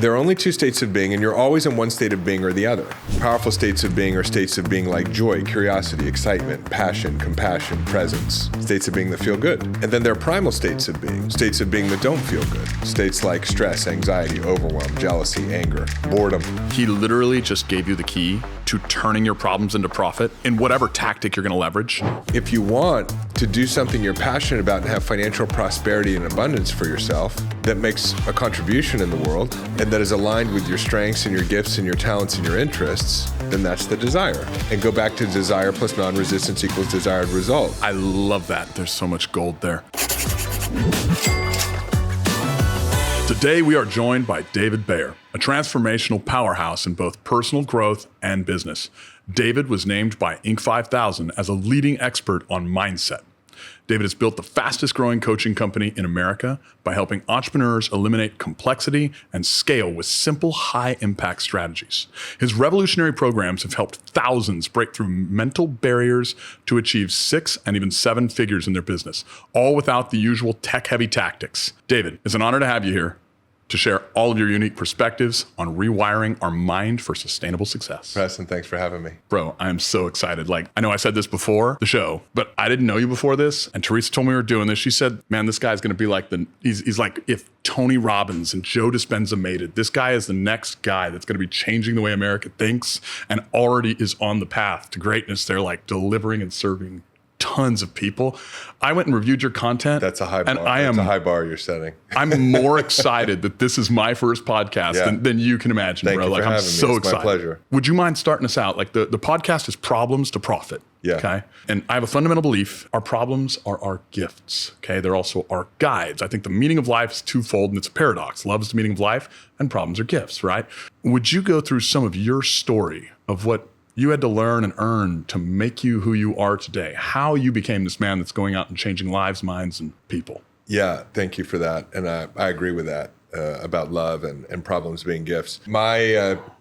There are only two states of being, and you're always in one state of being or the other. Powerful states of being are states of being like joy, curiosity, excitement, passion, compassion, presence. States of being that feel good. And then there are primal states of being that don't feel good. States like stress, anxiety, overwhelm, jealousy, anger, boredom. He literally just gave you the key to turning your problems into profit in whatever tactic you're going to leverage. If you want to do something you're passionate about and have financial prosperity and abundance for yourself that makes a contribution in the world and that is aligned with your strengths and your gifts and your talents and your interests, then that's the desire. And go back to desire plus non-resistance equals desired result. I love that. There's so much gold there. Today, we are joined by David Bayer, a transformational powerhouse in both personal growth and business. David was named by Inc. 5000 as a leading expert on mindset. David has built the fastest growing coaching company in America by helping entrepreneurs eliminate complexity and scale with simple, high impact strategies. His revolutionary programs have helped thousands break through mental barriers to achieve 6 and even 7 figures in their business, all without the usual tech heavy tactics. David, it's an honor to have you here to share all of your unique perspectives on rewiring our mind for sustainable success. Preston, thanks for having me. Bro, I am so excited. I know I said this before the show, but I didn't know you before this. And Teresa told me we were doing this. She said, man, this guy's going to be like he's like if Tony Robbins and Joe Dispenza made it. This guy is the next guy that's going to be changing the way America thinks and already is on the path to greatness. They're like delivering and serving tons of people. I went and reviewed your content. That's a high bar. That's a high bar you're setting. I'm more excited that this is my first podcast than you can imagine, Thank bro. You for I'm having so me. excited. It's my pleasure. Would you mind starting us out? The podcast is Problems to Profit. Yeah. Okay. And I have a fundamental belief: our problems are our gifts. Okay. They're also our guides. I think the meaning of life is twofold, and it's a paradox. Love is the meaning of life, and problems are gifts, right? Would you go through some of your story of what you had to learn and earn to make you who you are today, how you became this man that's going out and changing lives, minds, and people? Yeah, thank you for that. And I agree with that about love and problems being gifts.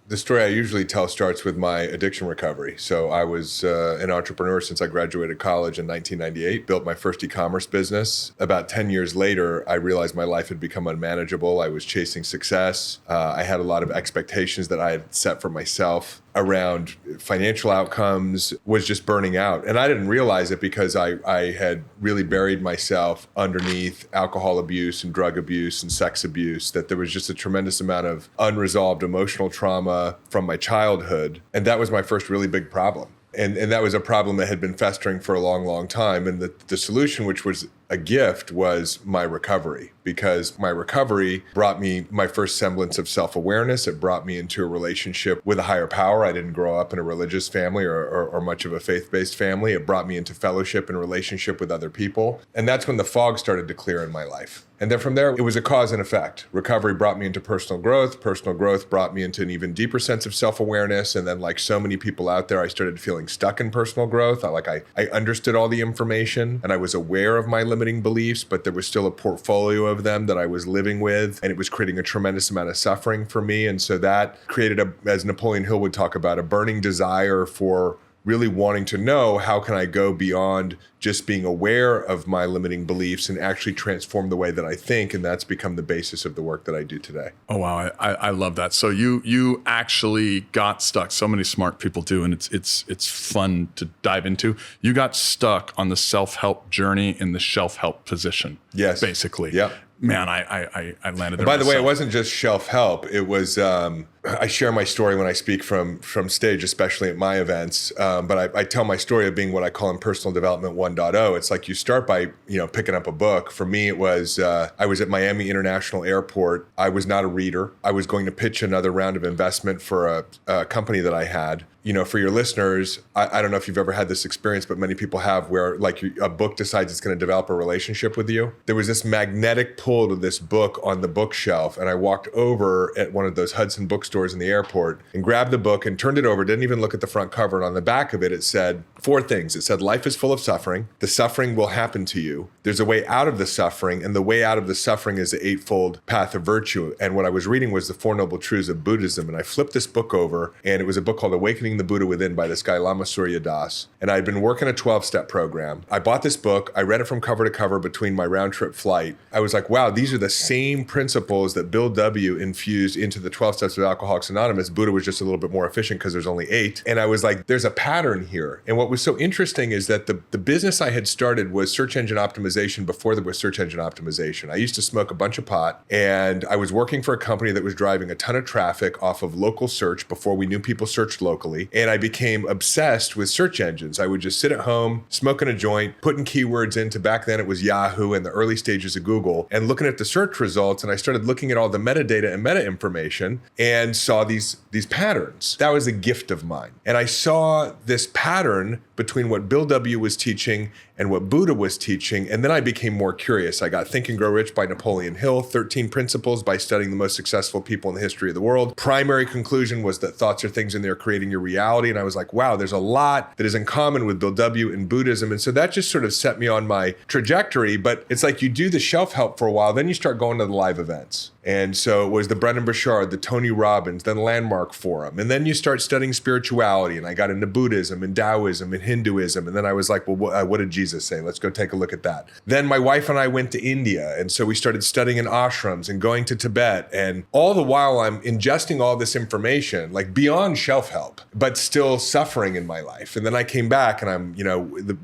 The story I usually tell starts with my addiction recovery. So I was an entrepreneur since I graduated college in 1998, built my first e-commerce business. About 10 years later, I realized my life had become unmanageable. I was chasing success. I had a lot of expectations that I had set for myself around financial outcomes, was just burning out. And I didn't realize it because I had really buried myself underneath alcohol abuse and drug abuse and sex abuse, that there was just a tremendous amount of unresolved emotional trauma from my childhood. And that was my first really big problem. And that was a problem that had been festering for a long, long time. And the solution, which was a gift, was my recovery, because my recovery brought me my first semblance of self-awareness. It brought me into a relationship with a higher power. I didn't grow up in a religious family or much of a faith-based family. It brought me into fellowship and relationship with other people. And that's when the fog started to clear in my life. And then from there, it was a cause and effect. Recovery brought me into personal growth. Personal growth brought me into an even deeper sense of self-awareness. And then, like so many people out there, I started feeling stuck in personal growth. I understood all the information and I was aware of my limiting beliefs, but there was still a portfolio of them that I was living with, and it was creating a tremendous amount of suffering for me. And so that created, as Napoleon Hill would talk about, a burning desire for really wanting to know, how can I go beyond just being aware of my limiting beliefs and actually transform the way that I think? And that's become the basis of the work that I do today. Oh, wow. I love that. So you actually got stuck. So many smart people do, and it's fun to dive into. You got stuck on the self-help journey in the shelf-help position. Yes. Basically. Yeah. Man, I landed there. By the way, it wasn't just shelf help. It was, I share my story when I speak from stage, especially at my events. But I tell my story of being what I call in personal development 1.0. It's like you start by, picking up a book. For me, it was, I was at Miami International Airport. I was not a reader. I was going to pitch another round of investment for a company that I had. For your listeners, I don't know if you've ever had this experience, but many people have, where a book decides it's going to develop a relationship with you. There was this magnetic pull to this book on the bookshelf, and I walked over at one of those Hudson bookstores bookstores in the airport and grabbed the book and turned it over, didn't even look at the front cover. And on the back of it, it said 4 things. It said, life is full of suffering. The suffering will happen to you. There's a way out of the suffering, and the way out of the suffering is the Eightfold Path of Virtue. And what I was reading was the Four Noble Truths of Buddhism. And I flipped this book over, and it was a book called Awakening the Buddha Within by this guy, Lama Surya Das. And I'd been working a 12-step program. I bought this book. I read it from cover to cover between my round-trip flight. I was like, wow, these are the same principles that Bill W. infused into the 12 Steps of Alcoholics Anonymous. Buddha was just a little bit more efficient because there's only 8. And I was like, there's a pattern here. And what was so interesting is that the business I had started was search engine optimization before there was search engine optimization. I used to smoke a bunch of pot, and I was working for a company that was driving a ton of traffic off of local search before we knew people searched locally. And I became obsessed with search engines. I would just sit at home, smoking a joint, putting keywords into, back then it was Yahoo and the early stages of Google, and looking at the search results. And I started looking at all the metadata and meta information and saw these patterns. That was a gift of mine. And I saw this pattern between what Bill W. was teaching and what Buddha was teaching. And then I became more curious. I got Think and Grow Rich by Napoleon Hill, 13 Principles by studying the most successful people in the history of the world. Primary conclusion was that thoughts are things and they're creating your reality. And I was like, wow, there's a lot that is in common with Bill W. and Buddhism. And so that just sort of set me on my trajectory. But it's like you do the shelf help for a while, then you start going to the live events. And so it was the Brendan Burchard, the Tony Robbins, then Landmark Forum. And then you start studying spirituality. And I got into Buddhism and Taoism and Hinduism. And then I was like, well, what did Jesus say? Let's go take a look at that. Then my wife and I went to India. And so we started studying in ashrams and going to Tibet. And all the while I'm ingesting all this information, like beyond shelf help, but still suffering in my life. And then I came back and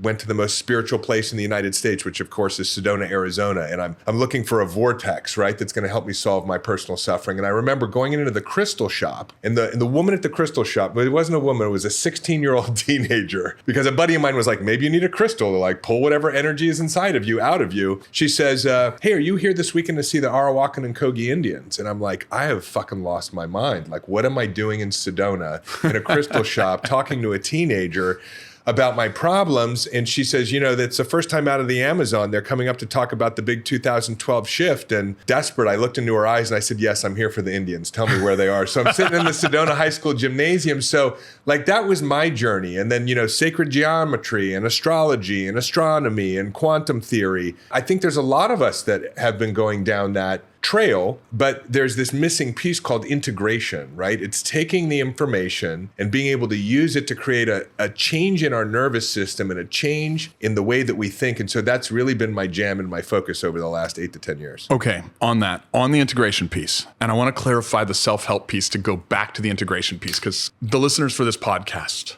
went to the most spiritual place in the United States, which of course is Sedona, Arizona. And I'm looking for a vortex, right? That's going to help me solve my personal suffering. And I remember going into the crystal shop, and the woman at the crystal shop, but it wasn't a woman, it was a 16-year-old teenager, because a buddy of mine was like, maybe you need a crystal to like pull whatever energy is inside of you out of you. She says, hey, are you here this weekend to see the Arawakan and Kogi Indians? And I'm like, I have fucking lost my mind. Like, what am I doing in Sedona in a crystal shop talking to a teenager about my problems? And she says, that's the first time out of the Amazon. They're coming up to talk about the big 2012 shift. And desperate, I looked into her eyes and I said, yes, I'm here for the Indians. Tell me where they are. So I'm sitting in the Sedona High School gymnasium. So like that was my journey. And then, sacred geometry and astrology and astronomy and quantum theory. I think there's a lot of us that have been going down that trail, but there's this missing piece called integration, right? It's taking the information and being able to use it to create a change in our nervous system and a change in the way that we think. And so that's really been my jam and my focus over the last 8 to 10 years. Okay, on the integration piece, and I want to clarify the self-help piece to go back to the integration piece, because the listeners for this podcast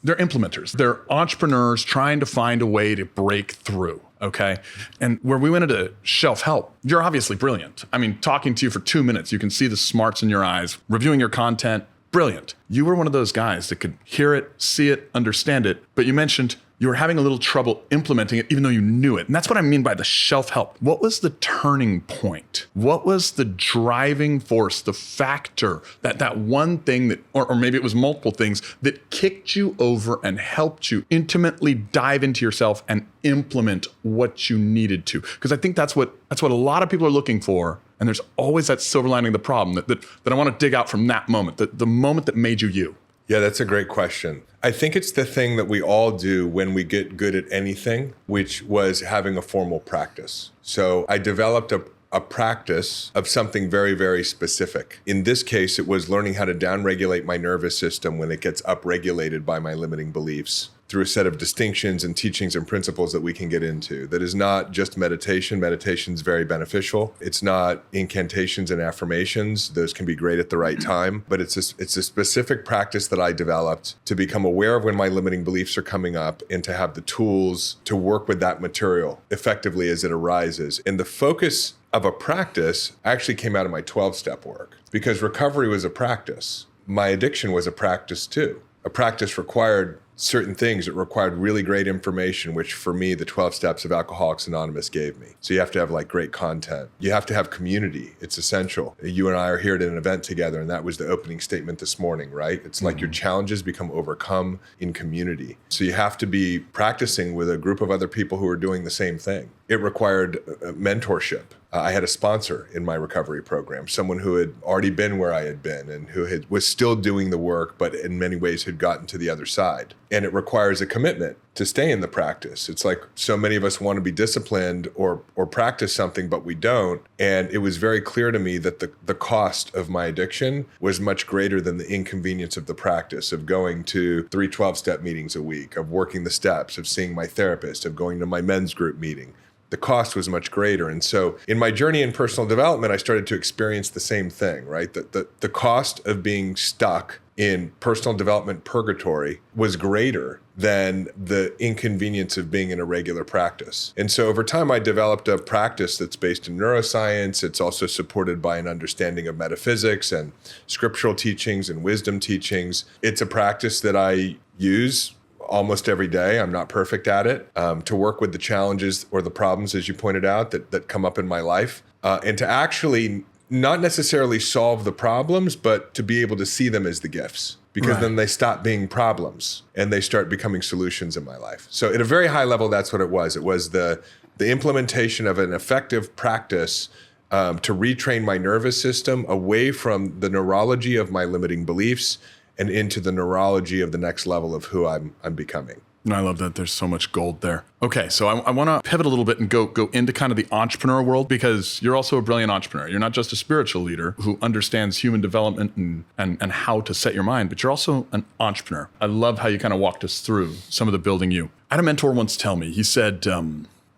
they're implementers. They're entrepreneurs trying to find a way to break through. Okay. And where we went into shelf help, you're obviously brilliant. I mean, talking to you for 2 minutes, you can see the smarts in your eyes, reviewing your content, brilliant. You were one of those guys that could hear it, see it, understand it. But you mentioned you were having a little trouble implementing it, even though you knew it. And that's what I mean by the shelf help. What was the turning point? What was the driving force, the factor, that one thing that, or maybe it was multiple things that kicked you over and helped you intimately dive into yourself and implement what you needed to? Because I think that's what a lot of people are looking for. And there's always that silver lining of the problem that I want to dig out from that moment, the moment that made you you. Yeah, that's a great question. I think it's the thing that we all do when we get good at anything, which was having a formal practice. So I developed a practice of something very, very specific. In this case, it was learning how to downregulate my nervous system when it gets upregulated by my limiting beliefs, through a set of distinctions and teachings and principles that we can get into. That is not just meditation. Meditation is very beneficial. It's not incantations and affirmations. Those can be great at the right time, but it's a specific practice that I developed to become aware of when my limiting beliefs are coming up and to have the tools to work with that material effectively as it arises. And the focus of a practice actually came out of my 12-step work, because recovery was a practice. My addiction was a practice too. A practice required certain things. It required really great information, which for me, the 12 steps of Alcoholics Anonymous gave me. So you have to have like great content. You have to have community. It's essential. You and I are here at an event together, and that was the opening statement this morning, right? It's like your challenges become overcome in community. So you have to be practicing with a group of other people who are doing the same thing. It required mentorship. I had a sponsor in my recovery program, someone who had already been where I had been and was still doing the work, but in many ways had gotten to the other side. And it requires a commitment to stay in the practice. It's like so many of us want to be disciplined or practice something, but we don't. And it was very clear to me that the cost of my addiction was much greater than the inconvenience of the practice of going to 3 12-step meetings a week, of working the steps, of seeing my therapist, of going to my men's group meeting. The cost was much greater. And so in my journey in personal development, I started to experience the same thing, right? The cost of being stuck in personal development purgatory was greater than the inconvenience of being in a regular practice. And so over time, I developed a practice that's based in neuroscience. It's also supported by an understanding of metaphysics and scriptural teachings and wisdom teachings. It's a practice that I use almost every day. I'm not perfect at it, to work with the challenges or the problems, as you pointed out, that come up in my life, and to actually not necessarily solve the problems, but to be able to see them as the gifts, because then they stop being problems and they start becoming solutions in my life. So at a very high level, that's what it was. It was the implementation of an effective practice to retrain my nervous system away from the neurology of my limiting beliefs and into the neurology of the next level of who I'm becoming. And I love that there's so much gold there. Okay, so I want to pivot a little bit and go into kind of the entrepreneur world, because you're also a brilliant entrepreneur. You're not just a spiritual leader who understands human development and how to set your mind, but you're also an entrepreneur. I love how you kind of walked us through some of the building you. I had a mentor once tell me, he said,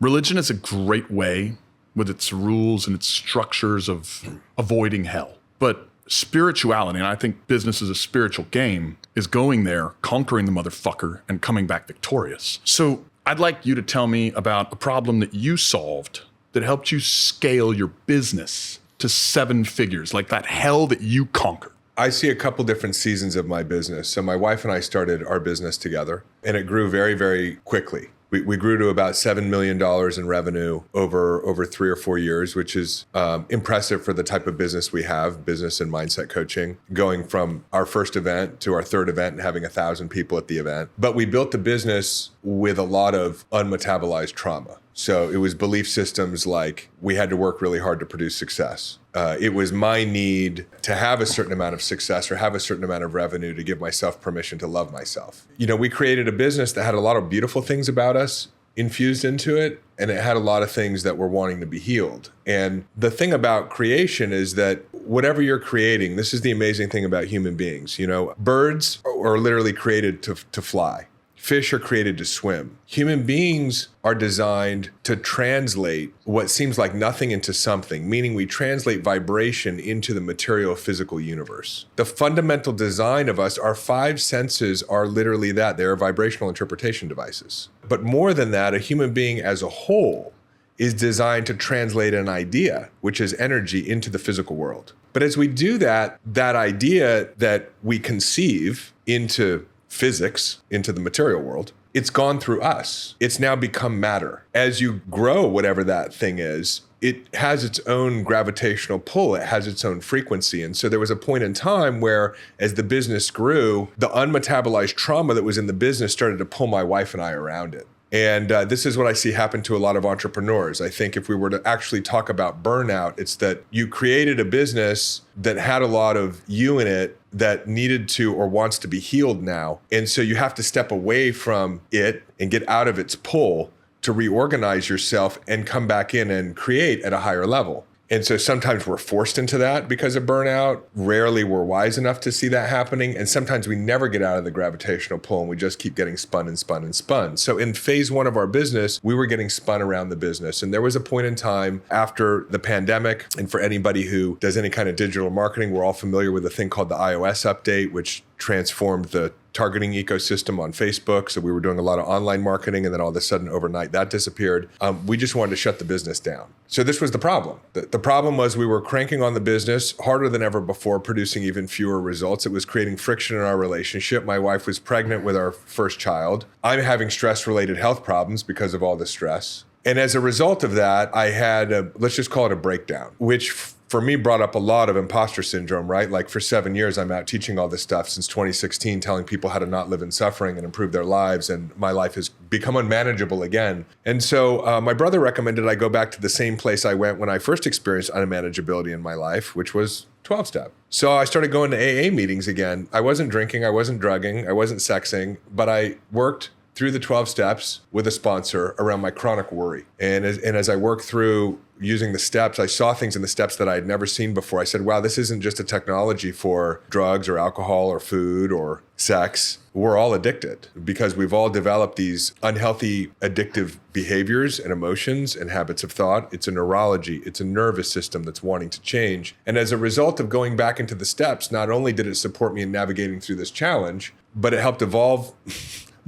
religion is a great way with its rules and its structures of avoiding hell. But spirituality, and I think business is a spiritual game, is going there, conquering the motherfucker, and coming back victorious. So I'd like you to tell me about a problem that you solved that helped you scale your business to 7 figures, like that hell that you conquered. I see a couple different seasons of my business. So my wife and I started our business together, and it grew very, very quickly. We grew to about $7 million in revenue over 3 or 4 years, which is impressive for the type of business we have, business and mindset coaching, going from our first event to our third event and having 1,000 people at the event. But we built the business with a lot of unmetabolized trauma. So it was belief systems like we had to work really hard to produce success. It was my need to have a certain amount of success or have a certain amount of revenue to give myself permission to love myself. You know, we created a business that had a lot of beautiful things about us infused into it, and it had a lot of things that were wanting to be healed. And the thing about creation is that whatever you're creating, this is the amazing thing about human beings. You know, birds are literally created to fly. Fish are created to swim. Human beings are designed to translate what seems like nothing into something, meaning we translate vibration into the material physical universe. The fundamental design of us, our 5 senses are literally that. They are vibrational interpretation devices. But more than that, a human being as a whole is designed to translate an idea, which is energy, into the physical world. But as we do that, that idea that we conceive into physics, into the material world, it's gone through us. It's now become matter. As you grow whatever that thing is, it has its own gravitational pull. It has its own frequency. And so there was a point in time where, as the business grew, the unmetabolized trauma that was in the business started to pull my wife and I around it. And this is what I see happen to a lot of entrepreneurs. I think if we were to actually talk about burnout, it's that you created a business that had a lot of you in it that needed to or wants to be healed now. And so you have to step away from it and get out of its pull to reorganize yourself and come back in and create at a higher level. And so sometimes we're forced into that because of burnout. Rarely we're wise enough to see that happening. And sometimes we never get out of the gravitational pull and we just keep getting spun and spun and spun. So in phase 1 of our business, we were getting spun around the business. And there was a point in time after the pandemic, and for anybody who does any kind of digital marketing, we're all familiar with a thing called the iOS update, which transformed the targeting ecosystem on Facebook. So we were doing a lot of online marketing, and then all of a sudden overnight that disappeared. We just wanted to shut the business down. So this was the problem. The problem was we were cranking on the business harder than ever before, producing even fewer results. It was creating friction in our relationship. My wife was pregnant with our first child. I'm having stress-related health problems because of all the stress. And as a result of that, I had let's just call it a breakdown, which for me brought up a lot of imposter syndrome, right? Like for 7 years, I'm out teaching all this stuff since 2016, telling people how to not live in suffering and improve their lives. And my life has become unmanageable again. And so my brother recommended I go back to the same place I went when I first experienced unmanageability in my life, which was 12-step. So I started going to AA meetings again. I wasn't drinking, I wasn't drugging, I wasn't sexing, but I worked through the 12 steps with a sponsor around my chronic worry. And as I worked through using the steps, I saw things in the steps that I had never seen before. I said, wow, this isn't just a technology for drugs or alcohol or food or sex. We're all addicted because we've all developed these unhealthy addictive behaviors and emotions and habits of thought. It's a neurology, it's a nervous system that's wanting to change. And as a result of going back into the steps, not only did it support me in navigating through this challenge, but it helped evolve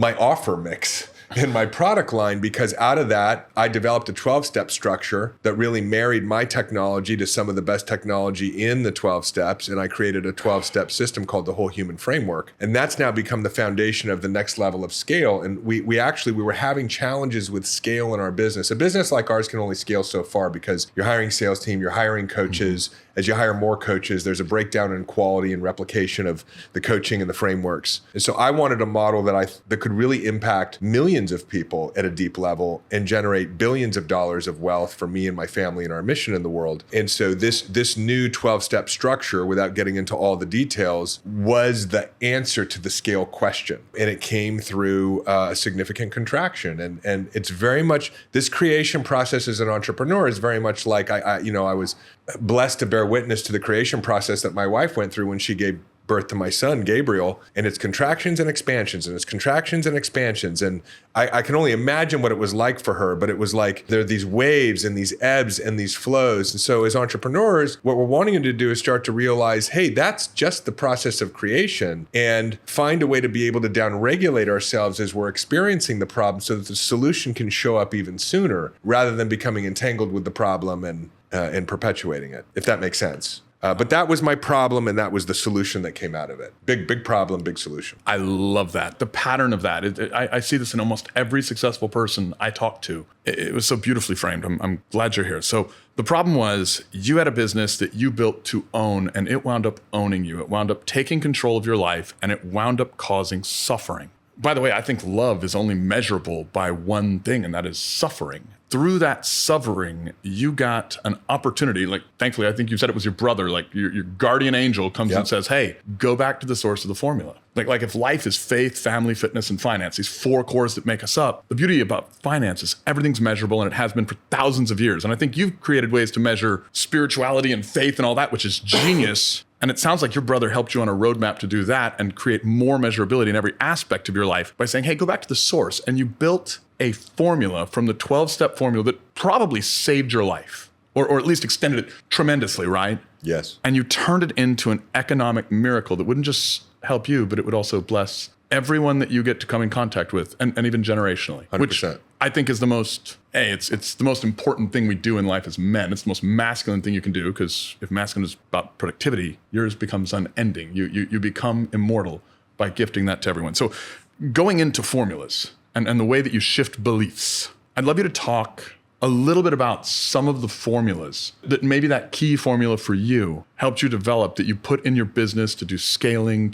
my offer mix in my product line, because out of that, I developed a 12-step structure that really married my technology to some of the best technology in the 12 steps. And I created a 12-step system called the Whole Human Framework. And that's now become the foundation of the next level of scale. And we were having challenges with scale in our business. A business like ours can only scale so far because you're hiring sales team, you're hiring coaches. As you hire more coaches, there's a breakdown in quality and replication of the coaching and the frameworks. And so I wanted a model that could really impact millions of people at a deep level and generate billions of dollars of wealth for me and my family and our mission in the world. And so this new 12-step structure, without getting into all the details, was the answer to the scale question. And it came through a significant contraction. And it's very much, this creation process as an entrepreneur is very much like I was blessed to bear witness to the creation process that my wife went through when she gave birth to my son, Gabriel, and it's contractions and expansions, and it's contractions and expansions. And I can only imagine what it was like for her, but it was like there are these waves and these ebbs and these flows. And so as entrepreneurs, what we're wanting to do is start to realize, hey, that's just the process of creation, and find a way to be able to downregulate ourselves as we're experiencing the problem so that the solution can show up even sooner, rather than becoming entangled with the problem and perpetuating it, if that makes sense. But that was my problem, and that was the solution that came out of it. Big problem, big solution. I love that. The pattern of that. I see this in almost every successful person I talk to. It was so beautifully framed. I'm glad you're here. So the problem was you had a business that you built to own, and it wound up owning you. It wound up taking control of your life, and it wound up causing suffering. By the way, I think love is only measurable by one thing, and that is suffering. Through that suffering, you got an opportunity. Like, thankfully, I think you said it was your brother, like your guardian angel comes and says, hey, go back to the source of the formula. Like if life is faith, family, fitness, and finance, these four cores that make us up, the beauty about finance is everything's measurable, and it has been for thousands of years. And I think you've created ways to measure spirituality and faith and all that, which is genius. And it sounds like your brother helped you on a roadmap to do that and create more measurability in every aspect of your life by saying, hey, go back to the source. And you built a formula from the 12-step formula that probably saved your life, or at least extended it tremendously, right? Yes. And you turned it into an economic miracle that wouldn't just help you, but it would also bless everyone that you get to come in contact with, and even generationally. 100%. Which I think is the most, it's the most important thing we do in life as men. It's the most masculine thing you can do, because if masculine is about productivity, yours becomes unending. You become immortal by gifting that to everyone. So going into formulas and the way that you shift beliefs, I'd love you to talk a little bit about some of the formulas that maybe that key formula for you helped you develop, that you put in your business to do scaling,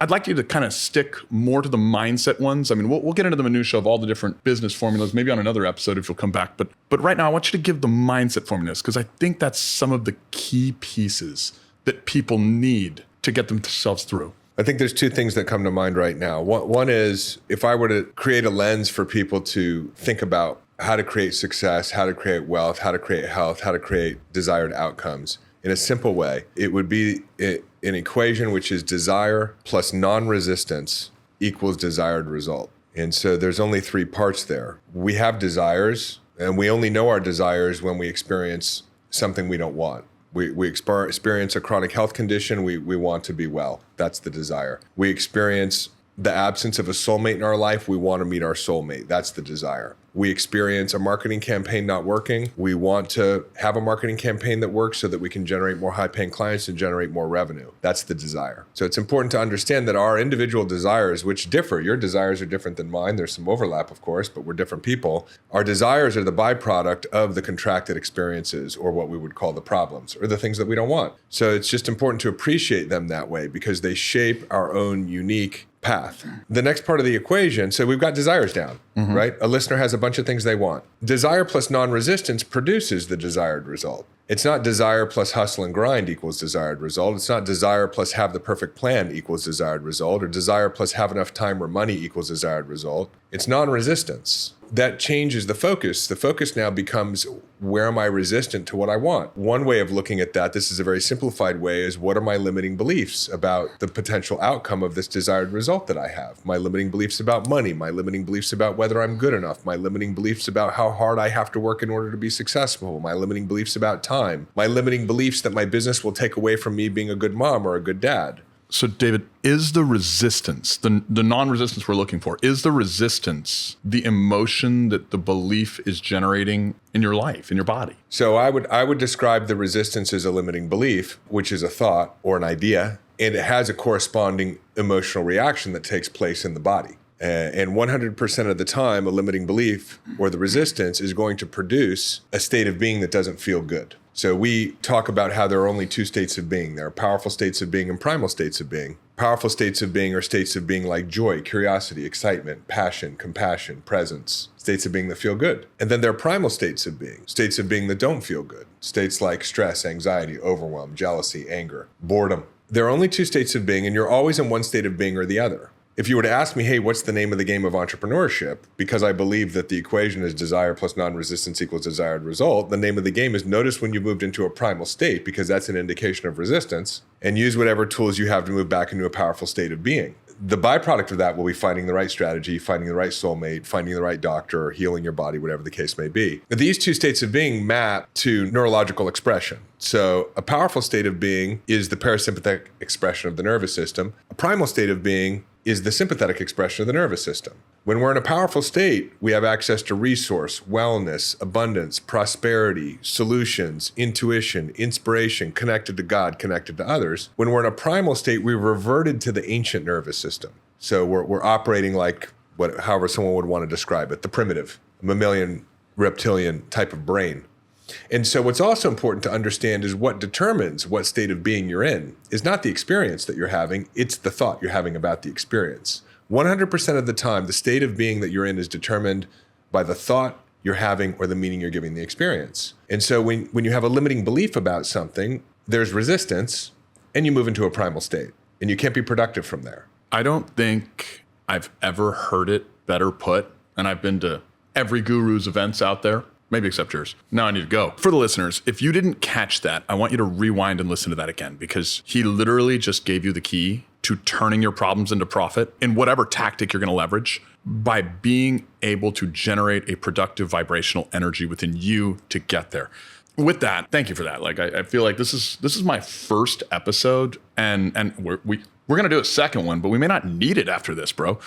I'd like you to kind of stick more to the mindset ones. I mean, we'll get into the minutia of all the different business formulas, maybe on another episode if you'll come back. But right now I want you to give the mindset formulas, because I think that's some of the key pieces that people need to get themselves through. I think there's two things that come to mind right now. One is, if I were to create a lens for people to think about how to create success, how to create wealth, how to create health, how to create desired outcomes in a simple way, it would be an equation which is desire plus non-resistance equals desired result. And so there's only three parts there. We have desires, and we only know our desires when we experience something we don't want. We experience a chronic health condition, we want to be well. That's the desire. We experience the absence of a soulmate in our life, we want to meet our soulmate. That's the desire. We experience a marketing campaign not working. We want to have a marketing campaign that works so that we can generate more high-paying clients and generate more revenue. That's the desire. So it's important to understand that our individual desires, which differ, your desires are different than mine. There's some overlap, of course, but we're different people. Our desires are the byproduct of the contracted experiences, or what we would call the problems, or the things that we don't want. So it's just important to appreciate them that way, because they shape our own unique path. The next part of the equation, so we've got desires down, right? A listener has a bunch of things they want. Desire plus non-resistance produces the desired result. It's not desire plus hustle and grind equals desired result. It's not desire plus have the perfect plan equals desired result, or desire plus have enough time or money equals desired result. It's non-resistance. That changes the focus. The focus now becomes, where am I resistant to what I want? One way of looking at that, this is a very simplified way, is what are my limiting beliefs about the potential outcome of this desired result that I have? My limiting beliefs about money, my limiting beliefs about whether I'm good enough, my limiting beliefs about how hard I have to work in order to be successful, my limiting beliefs about time, my limiting beliefs that my business will take away from me being a good mom or a good dad. So, David, is the resistance, the non-resistance we're looking for, is the resistance the emotion that the belief is generating in your life, in your body? So I would describe the resistance as a limiting belief, which is a thought or an idea, and it has a corresponding emotional reaction that takes place in the body. And 100% of the time, a limiting belief or the resistance is going to produce a state of being that doesn't feel good. So we talk about how there are only two states of being. There are powerful states of being and primal states of being. Powerful states of being are states of being like joy, curiosity, excitement, passion, compassion, presence, states of being that feel good. And then there are primal states of being that don't feel good. States like stress, anxiety, overwhelm, jealousy, anger, boredom. There are only two states of being, and you're always in one state of being or the other. If you were to ask me, hey, what's the name of the game of entrepreneurship? Because I believe that the equation is desire plus non-resistance equals desired result. The name of the game is notice when you moved into a primal state, because that's an indication of resistance, and use whatever tools you have to move back into a powerful state of being. The byproduct of that will be finding the right strategy, finding the right soulmate, finding the right doctor, healing your body, whatever the case may be. These two states of being map to neurological expression. So a powerful state of being is the parasympathetic expression of the nervous system. A primal state of being is the sympathetic expression of the nervous system. When we're in a powerful state, we have access to resource, wellness, abundance, prosperity, solutions, intuition, inspiration, connected to God, connected to others. When we're in a primal state, we've reverted to the ancient nervous system. So we're operating like however someone would want to describe it, the primitive, mammalian, reptilian type of brain. And so what's also important to understand is what determines what state of being you're in is not the experience that you're having, it's the thought you're having about the experience. 100% of the time, the state of being that you're in is determined by the thought you're having or the meaning you're giving the experience. And so when you have a limiting belief about something, there's resistance and you move into a primal state and you can't be productive from there. I don't think I've ever heard it better put, and I've been to every guru's events out there. Maybe except yours. Now I need to go. For the listeners, if you didn't catch that, I want you to rewind and listen to that again, because he literally just gave you the key to turning your problems into profit in whatever tactic you're going to leverage by being able to generate a productive vibrational energy within you to get there. With that, thank you for that. Like I feel like this is my first episode, and we're going to do a second one, but we may not need it after this, bro,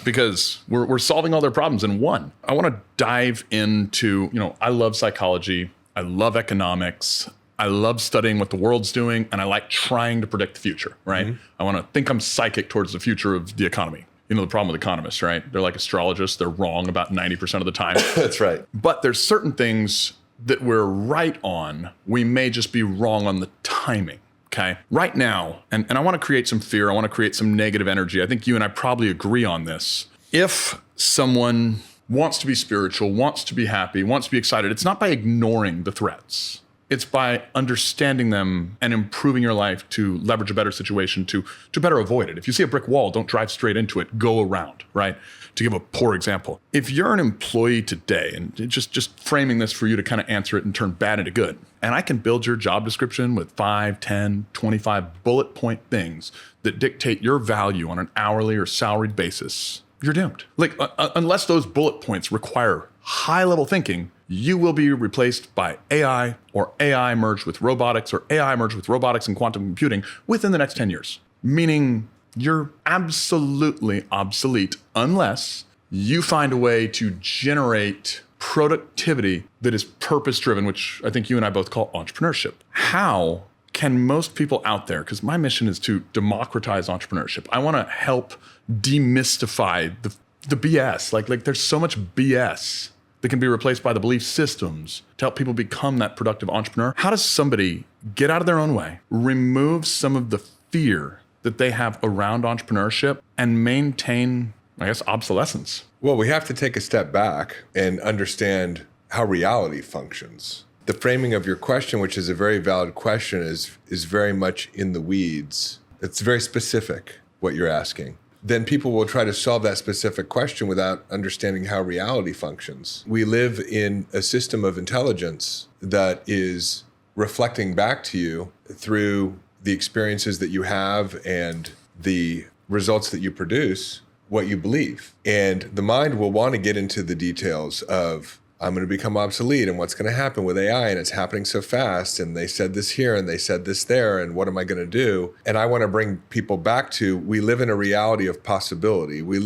because we're solving all their problems in one. I want to dive into, I love psychology. I love economics. I love studying what the world's doing, and I like trying to predict the future, right? Mm-hmm. I want to think I'm psychic towards the future of the economy. The problem with economists, right? They're like astrologists. They're wrong about 90% of the time. That's right. But there's certain things that we're right on. We may just be wrong on the timing. Okay. Right now, and I want to create some fear. I want to create some negative energy. I think you and I probably agree on this. If someone wants to be spiritual, wants to be happy, wants to be excited, it's not by ignoring the threats. It's by understanding them and improving your life to leverage a better situation, to better avoid it. If you see a brick wall, don't drive straight into it, go around, right? To give a poor example. If you're an employee today, and just framing this for you to kind of answer it and turn bad into good, and I can build your job description with 5, 10, 25 bullet point things that dictate your value on an hourly or salaried basis, you're doomed. Like, unless those bullet points require high-level thinking, you will be replaced by AI, or AI merged with robotics, or AI merged with robotics and quantum computing within the next 10 years. Meaning you're absolutely obsolete unless you find a way to generate productivity that is purpose-driven, which I think you and I both call entrepreneurship. How can most people out there, because my mission is to democratize entrepreneurship. I want to help demystify the BS. Like there's so much BS that can be replaced by the belief systems to help people become that productive entrepreneur. How does somebody get out of their own way, remove some of the fear that they have around entrepreneurship and maintain, I guess, obsolescence? Well, we have to take a step back and understand how reality functions. The framing of your question, which is a very valid question, is very much in the weeds. It's very specific, what you're asking. Then people will try to solve that specific question without understanding how reality functions. We live in a system of intelligence that is reflecting back to you through the experiences that you have and the results that you produce, what you believe. And the mind will want to get into the details of, I'm going to become obsolete and what's going to happen with AI, and it's happening so fast, and they said this here and they said this there, and what am I going to do? And I want to bring people back to, we live in a reality of possibility. We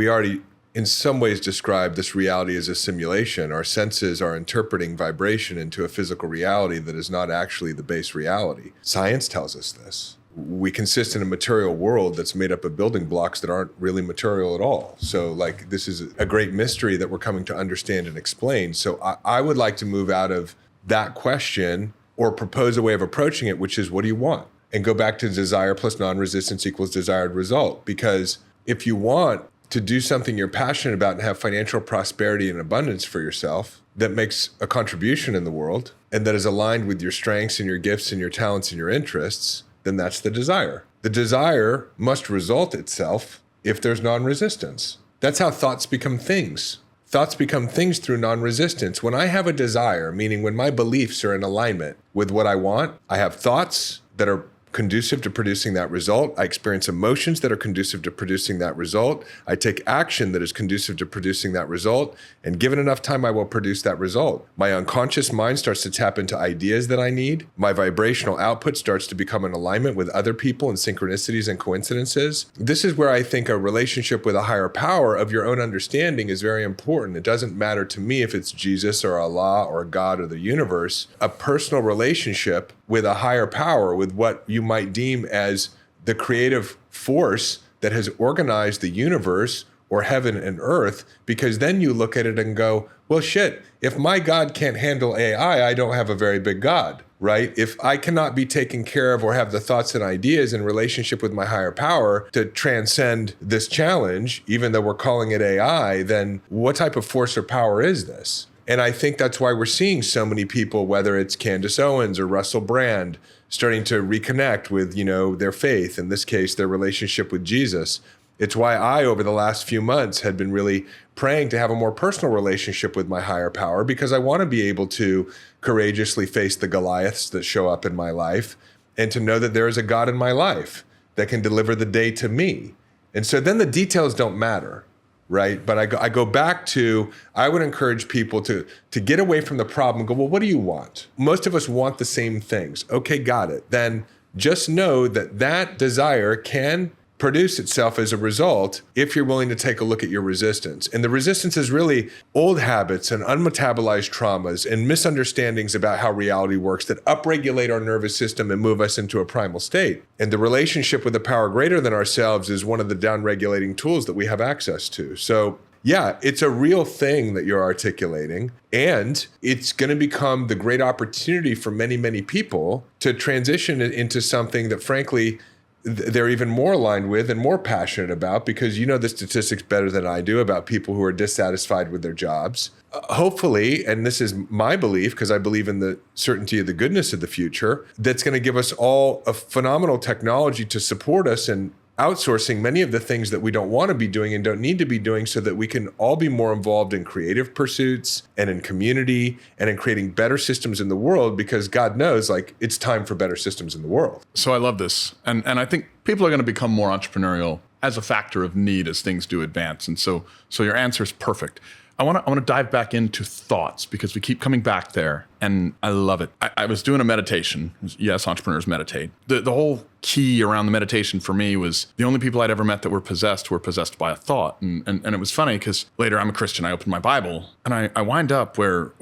already in some ways describe this reality as a simulation. Our senses are interpreting vibration into a physical reality that is not actually the base reality. Science tells us this. We consist in a material world that's made up of building blocks that aren't really material at all. So like, this is a great mystery that we're coming to understand and explain. So I would like to move out of that question or propose a way of approaching it, which is, what do you want? And go back to desire plus non-resistance equals desired result. Because if you want to do something you're passionate about and have financial prosperity and abundance for yourself that makes a contribution in the world and that is aligned with your strengths and your gifts and your talents and your interests, then that's the desire. The desire must result itself if there's non-resistance. That's how thoughts become things. Thoughts become things through non-resistance. When I have a desire, meaning when my beliefs are in alignment with what I want, I have thoughts that are conducive to producing that result. I experience emotions that are conducive to producing that result. I take action that is conducive to producing that result. And given enough time, I will produce that result. My unconscious mind starts to tap into ideas that I need. My vibrational output starts to become in alignment with other people and synchronicities and coincidences. This is where I think a relationship with a higher power of your own understanding is very important. It doesn't matter to me if it's Jesus or Allah or God or the universe. A personal relationship with a higher power, with what you might deem as the creative force that has organized the universe or heaven and earth, because then you look at it and go, well, shit, if my God can't handle AI, I don't have a very big God, right? If I cannot be taken care of or have the thoughts and ideas in relationship with my higher power to transcend this challenge, even though we're calling it AI, then what type of force or power is this? And I think that's why we're seeing so many people, whether it's Candace Owens or Russell Brand, starting to reconnect with, their faith, in this case, their relationship with Jesus. It's why I, over the last few months, had been really praying to have a more personal relationship with my higher power, because I want to be able to courageously face the Goliaths that show up in my life, and to know that there is a God in my life that can deliver the day to me. And so then the details don't matter. Right. But I go back to, I would encourage people to get away from the problem and go, well, what do you want? Most of us want the same things. Okay, got it. Then just know that desire can produce itself as a result if you're willing to take a look at your resistance. And the resistance is really old habits and unmetabolized traumas and misunderstandings about how reality works that upregulate our nervous system and move us into a primal state. And the relationship with a power greater than ourselves is one of the downregulating tools that we have access to. So yeah, it's a real thing that you're articulating, and it's going to become the great opportunity for many, many people to transition it into something that, frankly, they're even more aligned with and more passionate about, because you know the statistics better than I do about people who are dissatisfied with their jobs. Hopefully, and this is my belief, because I believe in the certainty of the goodness of the future, that's going to give us all a phenomenal technology to support us in outsourcing many of the things that we don't want to be doing and don't need to be doing, so that we can all be more involved in creative pursuits and in community and in creating better systems in the world, because God knows, like, it's time for better systems in the world. So I love this. And I think people are going to become more entrepreneurial as a factor of need as things do advance. And so your answer is perfect. I want to dive back into thoughts, because we keep coming back there, and I love it. I was doing a meditation. Yes, entrepreneurs meditate. The whole key around the meditation for me was the only people I'd ever met that were possessed by a thought. And it was funny, because later, I'm a Christian. I opened my Bible, and I wind up where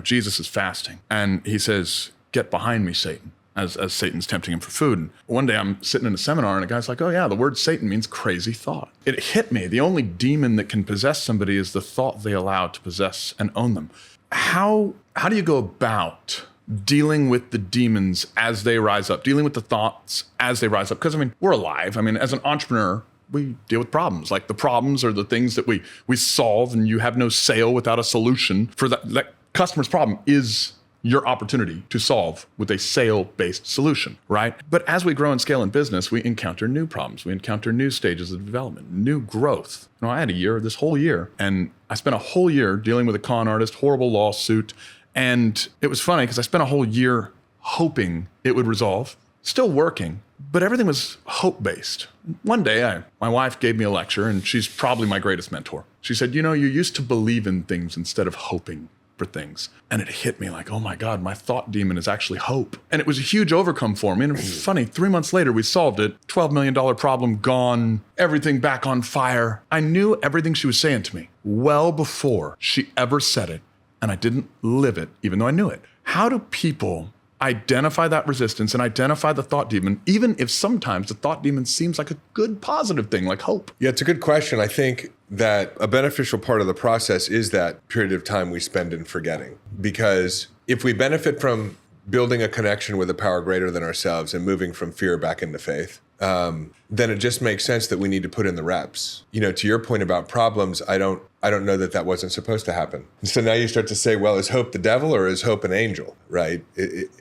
Jesus is fasting, and he says, "Get behind me, Satan," as Satan's tempting him for food. And one day I'm sitting in a seminar, and a guy's like, "Oh yeah, the word Satan means crazy thought." It hit me. The only demon that can possess somebody is the thought they allow to possess and own them. How do you go about dealing with the demons as they rise up, dealing with the thoughts as they rise up. Because, we're alive. As an entrepreneur, we deal with problems. Like the problems are the things that we solve, and you have no sale without a solution for that. That customer's problem is your opportunity to solve with a sale-based solution, right? But as we grow and scale in business, we encounter new problems. We encounter new stages of development, new growth. I had this whole year, and I spent a whole year dealing with a con artist, horrible lawsuit. And it was funny because I spent a whole year hoping it would resolve, still working, but everything was hope-based. One day, my wife gave me a lecture, and she's probably my greatest mentor. She said, you used to believe in things instead of hoping for things. And it hit me like, oh my God, my thought demon is actually hope. And it was a huge overcome for me. And it was funny, 3 months later, we solved it. $12 million problem gone, everything back on fire. I knew everything she was saying to me well before she ever said it. And I didn't live it, even though I knew it. How do people identify that resistance and identify the thought demon, even if sometimes the thought demon seems like a good positive thing, like hope? Yeah, it's a good question. I think that a beneficial part of the process is that period of time we spend in forgetting. Because if we benefit from building a connection with a power greater than ourselves and moving from fear back into faith, then it just makes sense that we need to put in the reps. To your point about problems, I don't know that wasn't supposed to happen. So now you start to say, well, is hope the devil or is hope an angel, right?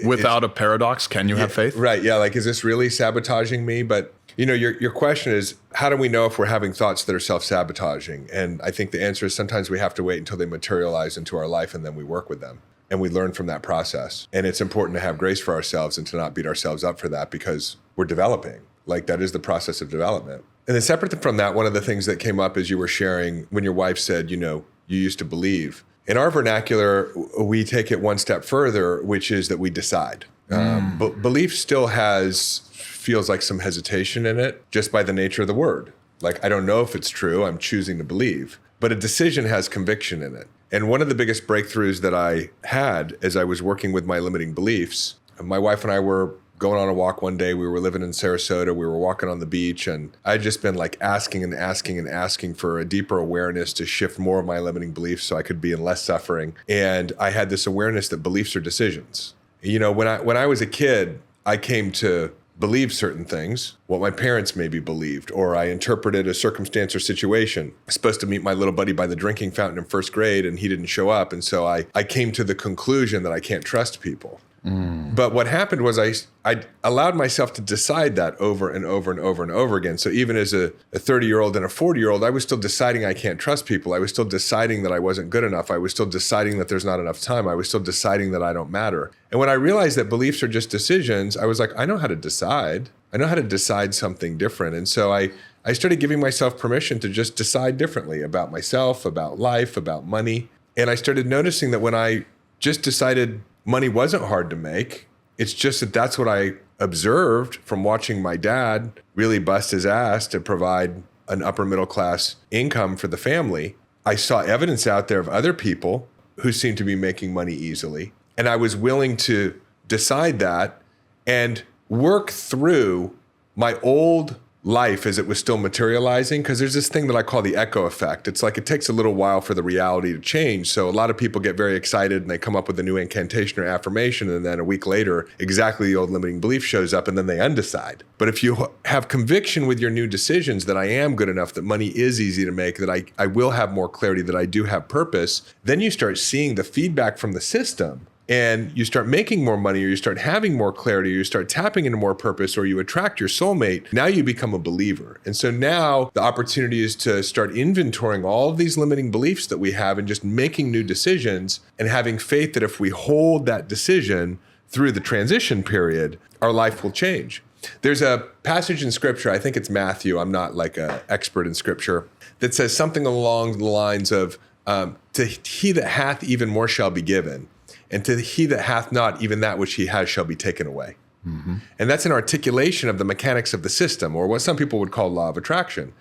Without a paradox, can you have faith? Right, yeah, like is this really sabotaging me? But your question is, how do we know if we're having thoughts that are self-sabotaging? And I think the answer is sometimes we have to wait until they materialize into our life and then we work with them. And we learn from that process. And it's important to have grace for ourselves and to not beat ourselves up for that because we're developing. Like that is the process of development. And then separate from that, one of the things that came up as you were sharing when your wife said, you used to believe. In our vernacular, we take it one step further, which is that we decide. But belief still feels like some hesitation in it just by the nature of the word. Like, I don't know if it's true. I'm choosing to believe. But a decision has conviction in it. And one of the biggest breakthroughs that I had as I was working with my limiting beliefs, my wife and I were going on a walk one day. We were living in Sarasota. We were walking on the beach, and I'd just been like asking for a deeper awareness to shift more of my limiting beliefs so I could be in less suffering. And I had this awareness that beliefs are decisions. When I was a kid, I came to believe certain things, what my parents maybe believed, or I interpreted a circumstance or situation. I was supposed to meet my little buddy by the drinking fountain in first grade, and he didn't show up. And so I came to the conclusion that I can't trust people. But what happened was I allowed myself to decide that over and over and over and over again. So even as a 30-year-old and a 40-year-old, I was still deciding I can't trust people. I was still deciding that I wasn't good enough. I was still deciding that there's not enough time. I was still deciding that I don't matter. And when I realized that beliefs are just decisions, I was like, I know how to decide. I know how to decide something different. And so I started giving myself permission to just decide differently about myself, about life, about money. And I started noticing that when I just decided money wasn't hard to make. It's just that that's what I observed from watching my dad really bust his ass to provide an upper middle class income for the family. I saw evidence out there of other people who seemed to be making money easily. And I was willing to decide that and work through my old life as it was still materializing, because there's this thing that I call the echo effect. It's like it takes a little while for the reality to change. So a lot of people get very excited and they come up with a new incantation or affirmation, and then a week later, exactly the old limiting belief shows up, and then they undecide. But if you have conviction with your new decisions that I am good enough, that money is easy to make, that I will have more clarity, that I do have purpose, then you start seeing the feedback from the system. And you start making more money, or you start having more clarity, or you start tapping into more purpose, or you attract your soulmate. Now you become a believer. And so now the opportunity is to start inventorying all of these limiting beliefs that we have and just making new decisions and having faith that if we hold that decision through the transition period, our life will change. There's a passage in scripture, I think it's Matthew, I'm not like an expert in scripture, that says something along the lines of, to he that hath even more shall be given. And to he that hath not, even that which he has shall be taken away. Mm-hmm. And that's an articulation of the mechanics of the system, or what some people would call law of attraction.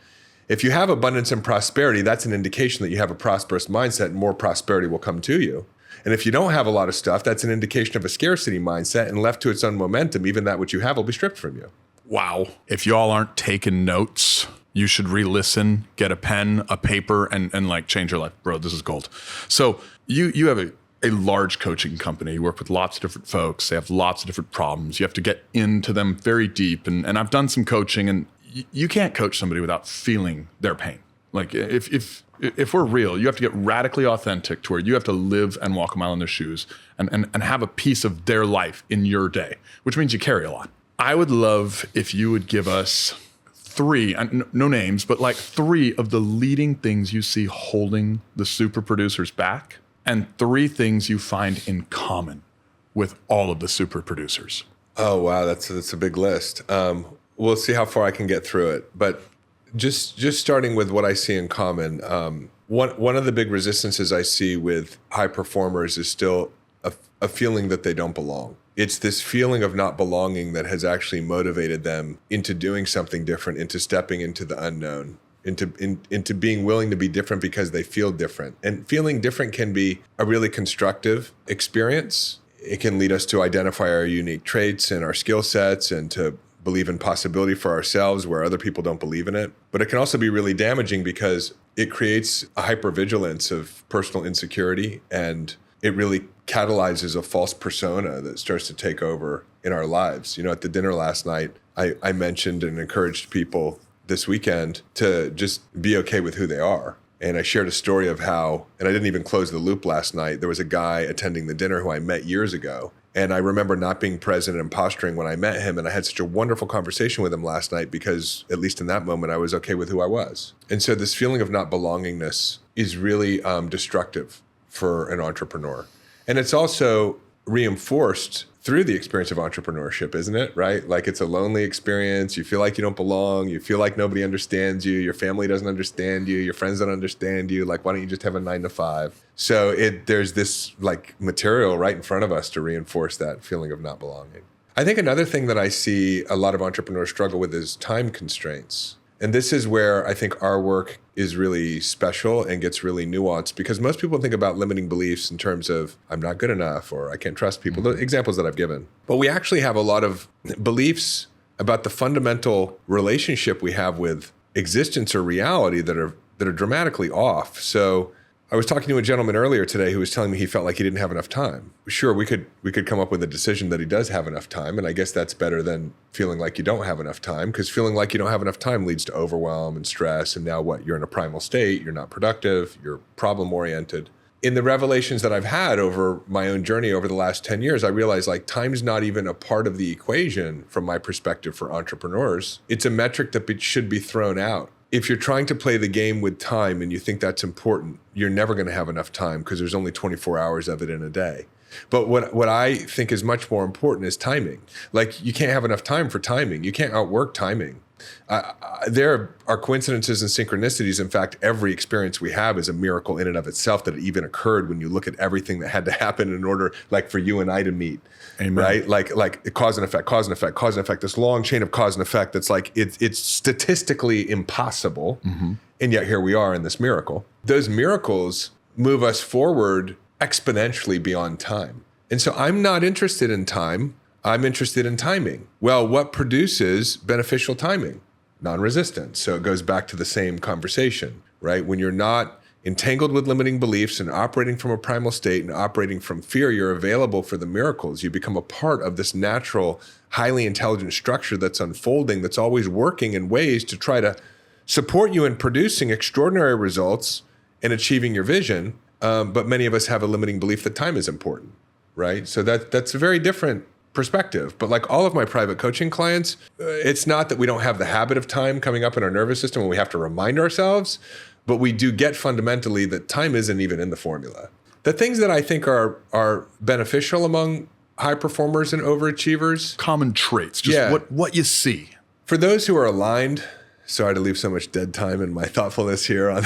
If you have abundance and prosperity, that's an indication that you have a prosperous mindset, and more prosperity will come to you. And if you don't have a lot of stuff, that's an indication of a scarcity mindset, and left to its own momentum, even that which you have will be stripped from you. Wow. If y'all aren't taking notes, you should re-listen, get a pen, a paper, and like change your life. Bro, this is gold. So you have a a large coaching company. You work with lots of different folks. They have lots of different problems. You have to get into them very deep. And I've done some coaching, and you can't coach somebody without feeling their pain. Like if we're real, you have to get radically authentic to where you have to live and walk a mile in their shoes and have a piece of their life in your day, which means you carry a lot. I would love if you would give us three, no names, but like three of the leading things you see holding the super producers back, and three things you find in common with all of the super producers. Oh, wow. That's a big list. We'll see how far I can get through it. But just starting with what I see in common, one of the big resistances I see with high performers is still a feeling that they don't belong. It's this feeling of not belonging that has actually motivated them into doing something different, into stepping into the unknown, into being willing to be different because they feel different. And feeling different can be a really constructive experience. It can lead us to identify our unique traits and our skill sets and to believe in possibility for ourselves where other people don't believe in it. But it can also be really damaging because it creates a hypervigilance of personal insecurity, and it really catalyzes a false persona that starts to take over in our lives. You know, at the dinner last night, I mentioned and encouraged people this weekend to just be okay with who they are. And I shared a story of how, and I didn't even close the loop last night, there was a guy attending the dinner who I met years ago. And I remember not being present and posturing when I met him. And I had such a wonderful conversation with him last night because, at least in that moment, I was okay with who I was. And so this feeling of not belongingness is really destructive for an entrepreneur. And it's also reinforced through the experience of entrepreneurship, isn't it? Right? Like, it's a lonely experience. You feel like you don't belong. You feel like nobody understands you. Your family doesn't understand you. Your friends don't understand you. Like, why don't you just have a 9-to-5? So there's this like material right in front of us to reinforce that feeling of not belonging. I think another thing that I see a lot of entrepreneurs struggle with is time constraints. And this is where I think our work is really special and gets really nuanced, because most people think about limiting beliefs in terms of I'm not good enough or I can't trust people, the examples that I've given. But we actually have a lot of beliefs about the fundamental relationship we have with existence or reality that are dramatically off. So I was talking to a gentleman earlier today who was telling me he felt like he didn't have enough time. Sure, we could come up with a decision that he does have enough time, and I guess that's better than feeling like you don't have enough time, because feeling like you don't have enough time leads to overwhelm and stress, and now what? You're in a primal state, you're not productive, you're problem-oriented. In the revelations that I've had over my own journey over the last 10 years, I realized like time's not even a part of the equation from my perspective for entrepreneurs. It's a metric that should be thrown out. If you're trying to play the game with time and you think that's important, you're never going to have enough time because there's only 24 hours of it in a day. But what I think is much more important is timing. Like, you can't have enough time for timing. You can't outwork timing. There are coincidences and synchronicities. In fact, every experience we have is a miracle in and of itself, that it even occurred when you look at everything that had to happen in order, like, for you and I to meet. Amen. Right? Like cause and effect, cause and effect, cause and effect, this long chain of cause and effect that's like, it's statistically impossible. Mm-hmm. And yet here we are in this miracle. Those miracles move us forward exponentially beyond time. And so I'm not interested in time. I'm interested in timing. Well, what produces beneficial timing? Non-resistance. So it goes back to the same conversation, right? When you're not entangled with limiting beliefs and operating from a primal state and operating from fear, you're available for the miracles. You become a part of this natural, highly intelligent structure that's unfolding, that's always working in ways to try to support you in producing extraordinary results and achieving your vision. But many of us have a limiting belief that time is important, right? So that's a very different perspective. But like all of my private coaching clients, it's not that we don't have the habit of time coming up in our nervous system and we have to remind ourselves, but we do get fundamentally that time isn't even in the formula. The things that I think are beneficial among high performers and overachievers. Common traits, just what you see. For those who are aligned, sorry to leave so much dead time in my thoughtfulness here on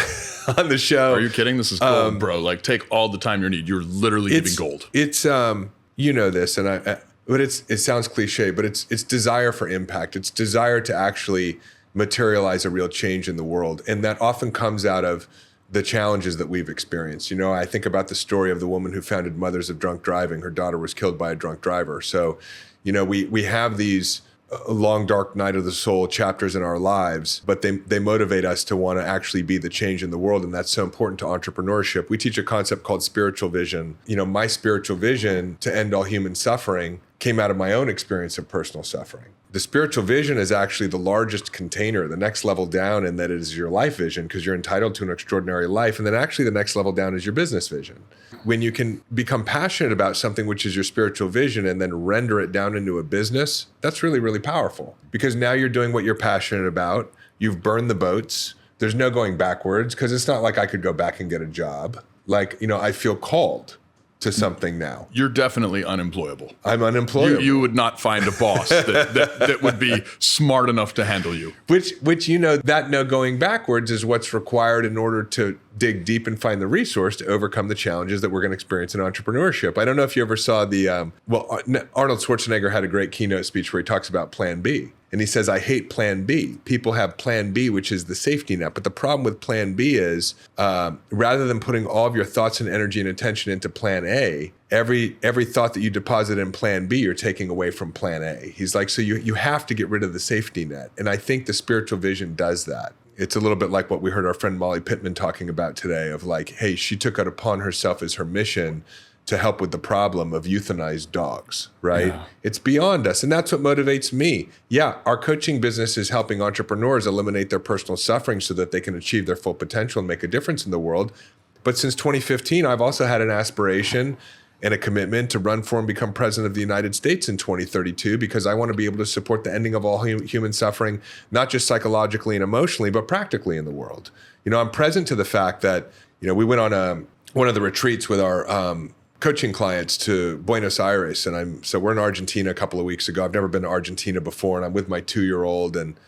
the show. Are you kidding? This is gold, bro. Like, take all the time you need. You're literally giving gold. It's, you know this, and but it sounds cliche, but it's desire for impact. It's desire to actually materialize a real change in the world. And that often comes out of the challenges that we've experienced. You know, I think about the story of the woman who founded Mothers of Drunk Driving. Her daughter was killed by a drunk driver. So, you know, we have these a long, dark night of the soul chapters in our lives, but they motivate us to want to actually be the change in the world. And that's so important to entrepreneurship. We teach a concept called spiritual vision. My spiritual vision to end all human suffering came out of my own experience of personal suffering. The spiritual vision is actually the largest container, the next level down, in that it is your life vision, because you're entitled to an extraordinary life. And then actually the next level down is your business vision. When you can become passionate about something which is your spiritual vision and then render it down into a business, that's really, really powerful, because now you're doing what you're passionate about. You've burned the boats. There's no going backwards, because it's not like I could go back and get a job. I feel called to something now. You're definitely unemployable. I'm unemployable. You would not find a boss that would be smart enough to handle you. Which that no going backwards is what's required in order to dig deep and find the resource to overcome the challenges that we're going to experience in entrepreneurship. I don't know if you ever saw Arnold Schwarzenegger had a great keynote speech where he talks about Plan B. And he says, I hate Plan B. People have Plan B, which is the safety net. But the problem with Plan B is rather than putting all of your thoughts and energy and attention into Plan A, every thought that you deposit in Plan B, you're taking away from Plan A. He's like, so you have to get rid of the safety net. And I think the spiritual vision does that. It's a little bit like what we heard our friend Molly Pittman talking about today of like, hey, she took it upon herself as her mission to help with the problem of euthanized dogs, right? Yeah. It's beyond us. And that's what motivates me. Yeah, our coaching business is helping entrepreneurs eliminate their personal suffering so that they can achieve their full potential and make a difference in the world. But since 2015, I've also had an aspiration and a commitment to run for and become president of the United States in 2032, because I want to be able to support the ending of all human suffering, not just psychologically and emotionally, but practically in the world. I'm present to the fact that, we went on one of the retreats with our coaching clients to Buenos Aires, and so we're in Argentina a couple of weeks ago. I've never been to Argentina before, and I'm with my 2-year-old, and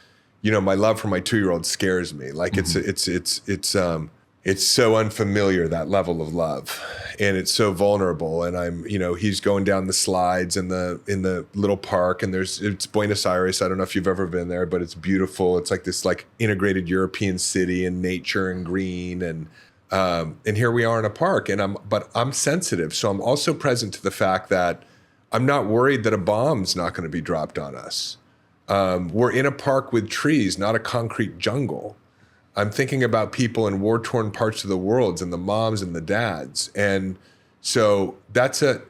my love for my 2-year-old scares me. Like it's so unfamiliar, that level of love, and it's so vulnerable. And he's going down the slides in the little park, and it's Buenos Aires. I don't know if you've ever been there, but it's beautiful. It's like this integrated European city and nature and green and here we are in a park, but I'm sensitive. So I'm also present to the fact that I'm not worried that a bomb's not going to be dropped on us. We're in a park with trees, not a concrete jungle. I'm thinking about people in war-torn parts of the world and the moms and the dads. And so that's and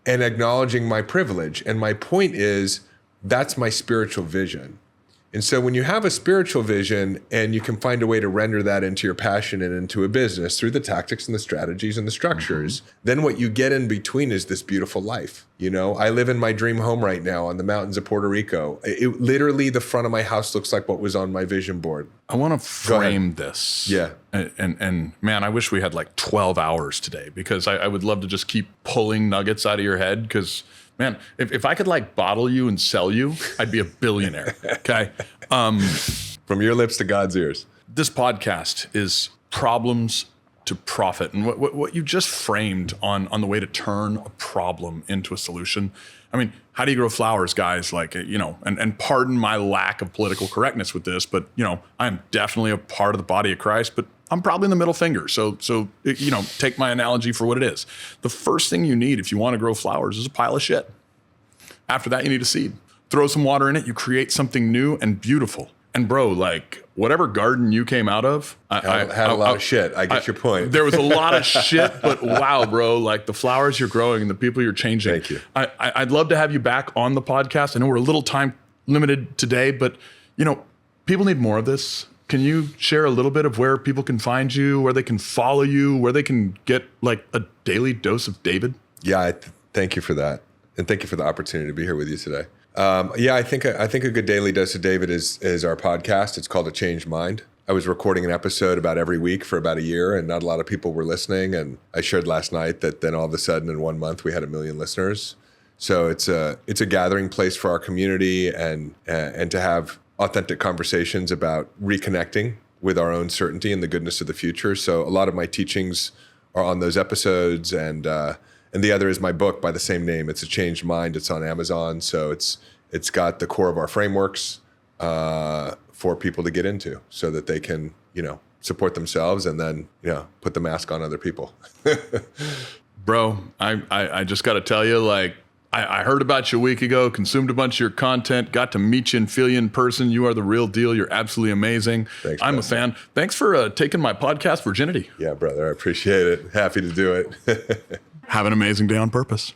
acknowledging my privilege. And my point is, that's my spiritual vision. And so when you have a spiritual vision and you can find a way to render that into your passion and into a business through the tactics and the strategies and the structures, then what you get in between is this beautiful life. I live in my dream home right now on the mountains of Puerto Rico. Literally, the front of my house looks like what was on my vision board. I want to frame this. Yeah. And man, I wish we had like 12 hours today, because I would love to just keep pulling nuggets out of your head, because man, if I could bottle you and sell you, I'd be a billionaire. Okay. From your lips to God's ears. This podcast is problems to profit. And what you just framed on the way to turn a problem into a solution. I mean, how do you grow flowers, guys? And pardon my lack of political correctness with this, but I'm definitely a part of the body of Christ, but I'm probably in the middle finger. So take my analogy for what it is. The first thing you need if you want to grow flowers is a pile of shit. After that, you need a seed. Throw some water in it. You create something new and beautiful. And bro, whatever garden you came out of, I had a lot of shit. I get your point. There was a lot of shit, but wow, bro, the flowers you're growing and the people you're changing. Thank you. I'd love to have you back on the podcast. I know we're a little time limited today, but people need more of this. Can you share a little bit of where people can find you, where they can follow you, where they can get a daily dose of David? Yeah, thank you for that. And thank you for the opportunity to be here with you today. I think a good daily dose of David is our podcast. It's called A Changed Mind. I was recording an episode about every week for about a year, and not a lot of people were listening. And I shared last night that then all of a sudden in 1 month we had 1 million listeners. So it's a gathering place for our community and to have authentic conversations about reconnecting with our own certainty and the goodness of the future. So a lot of my teachings are on those episodes, and the other is my book by the same name. It's A Changed Mind. It's on Amazon. So it's got the core of our frameworks for people to get into so that they can, support themselves and then, put the mask on other people. Bro, I just got to tell you, I heard about you a week ago, consumed a bunch of your content, got to meet you and feel you in person. You are the real deal. You're absolutely amazing. Thanks, I'm man. a fan. Thanks for taking my podcast virginity. Yeah, brother. I appreciate it. Happy to do it. Have an amazing day on purpose.